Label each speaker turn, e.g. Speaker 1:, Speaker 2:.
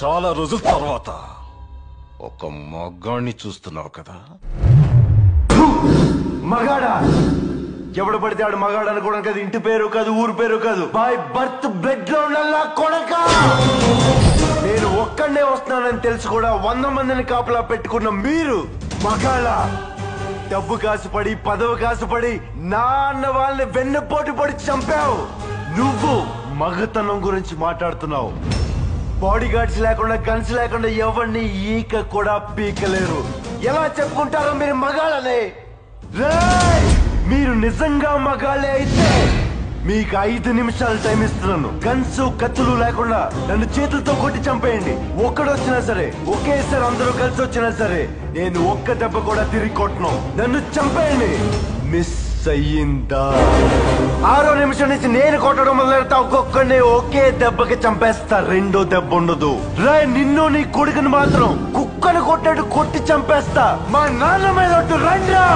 Speaker 1: చాలా రోజుల తర్వాత ఒక మగాణ్ణి చూస్తున్నావు కదా.
Speaker 2: మగాడా? ఎవడు పడితే ఆడు మగాడు అనుకోవడం కాదు, ఇంటి పేరు కాదు, ఊరు పేరు కాదు, బై బర్త్ బ్లడ్ లో ఉన్న కొడక. నేను ఒక్కడే వస్తున్నానని తెలుసు కూడా 100 మందిని కాపలా పెట్టుకున్న మీరు మగాళ్ళ? డబ్బు కాసుపడి పదవి కాసుపడి నా అన్న వాళ్ళని వెన్నుపోటు పడి చంపావు. నువ్వు మగతనం గురించి మాట్లాడుతున్నావు. బాడీ గార్డ్స్ లేకుండా, గన్స్ లేకుండా ఎవరిని ఈక కూడా పీకలేరు. ఎలా చెప్పుకుంటారో మీరు మగాళ్ళనే? మీరు నిజంగా మగాళ్ళే అయితే మీకు 5 నిమిషాలు టైం ఇస్తున్నాను. గన్స్ కత్తులు లేకుండా నన్ను చేతులతో కొట్టి చంపేయండి. ఒక్కడొచ్చినా సరే, ఒకేసారి అందరూ కలిసి వచ్చినా సరే, నేను ఒక్క దెబ్బ కూడా తిరిగి కొట్టను. నన్ను చంపేయండి. మిస్ అయ్యిందా? 6వ నిమిషం నుంచి నేను కొట్టడం మొదలెడతా. ఒక్కొక్కడిని ఒకే దెబ్బకి చంపేస్తా. రెండో దెబ్బ ఉండదు. నిన్ను నీ కొడుకుని మాత్రం కుక్కను కొట్టాడు కొట్టి చంపేస్తా. మా నాన్న మీద రండ్రా.